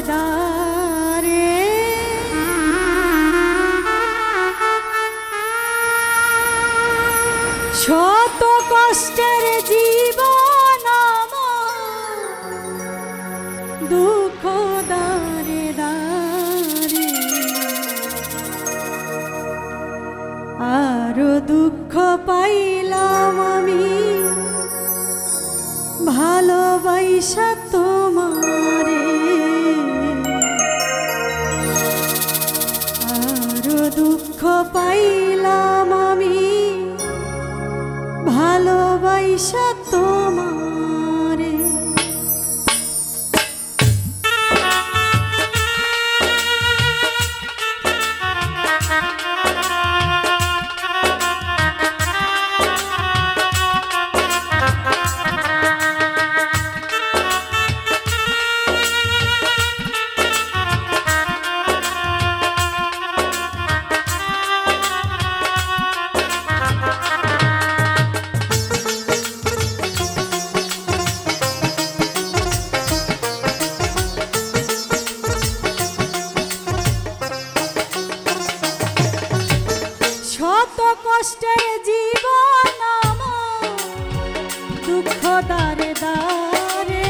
দারে শত কষ্টের জীবন দুঃখ দারে দারে আরো দুঃখ পাইলাম আমি ভালোবাসা তোমারে আরো দুঃখ পাইলাম আমি ভালোবাসা তোমারে কষ্টের জীবন দুঃখ দারে দারে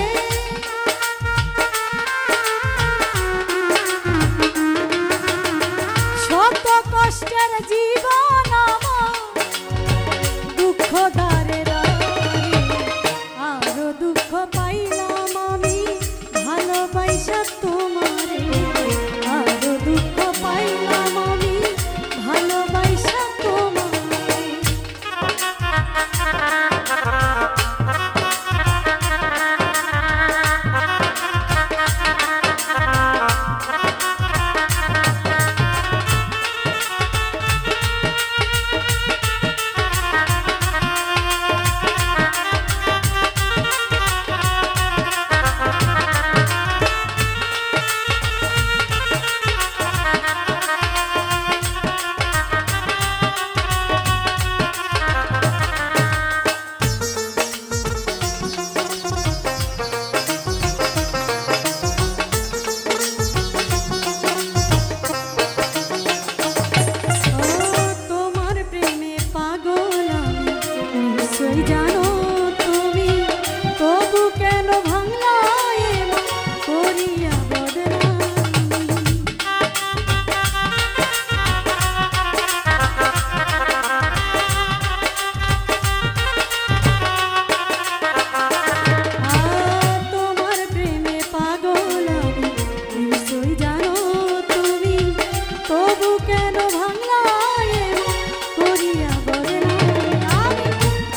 শত কষ্টের জীবন দুঃখ দারে দারে আরো দুঃখ পাইলাম আমি ভালোবাসা তোমারে আরো দুঃখ পাইলাম আমি ভালোবাসা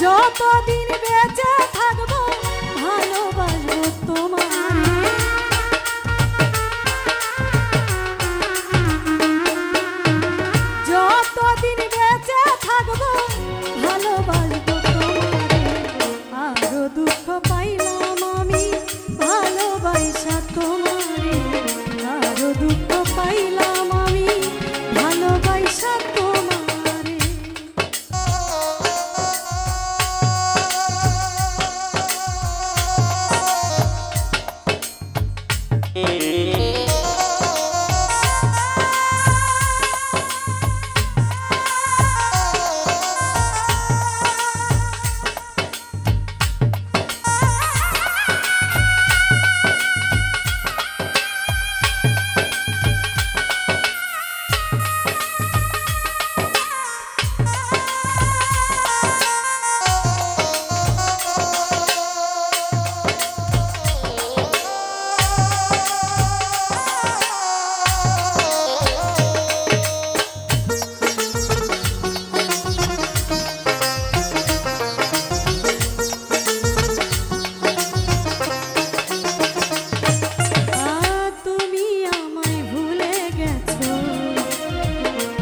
যতদিন বেঁচে থাকবো ভালোবাসবো তোমারে যতদিন বেঁচে থাকবো ভালোবাসবো তোমারে আরো দুঃখ পাইলাম আমি ভালোবাসা তোমারে আরো দুঃখ পাইলাম আমি ভালোবাসা তোমারে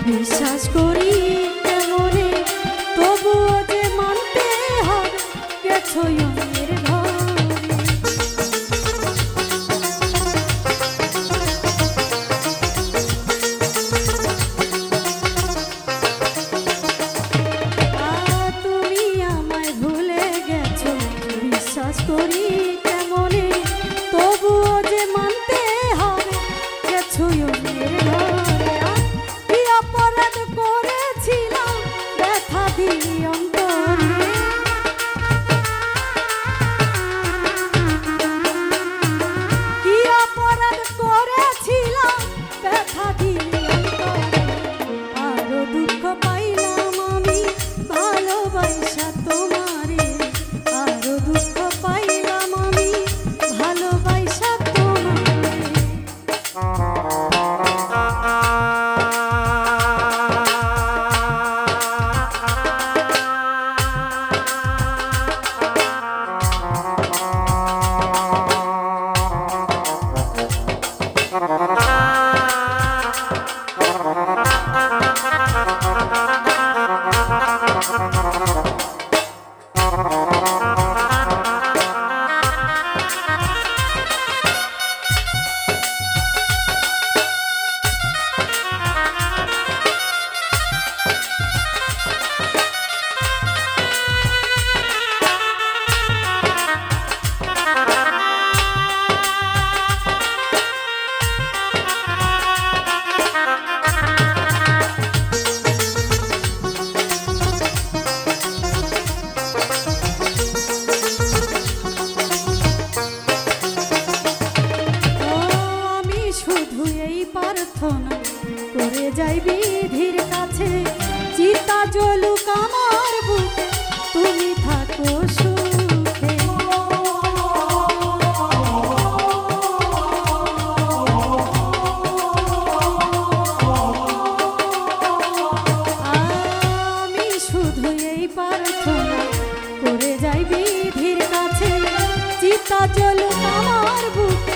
বিশ্বাস করি কেমনে তবুও যে মানতে হবে গেছো অন্যের ঘরে তুমি আমায় ভুলে গেছো বিশ্বাস করি কেমনে তবুও যে মানতে হবে করে যাই বিধির কাছে, চিতা জ্বলুক আমার বুকে, তুমি থাকো সুখে। আমি শুধু এই প্রার্থনা করে যাই বিধির কাছে, চিতা জ্বলুক আমার বুকে,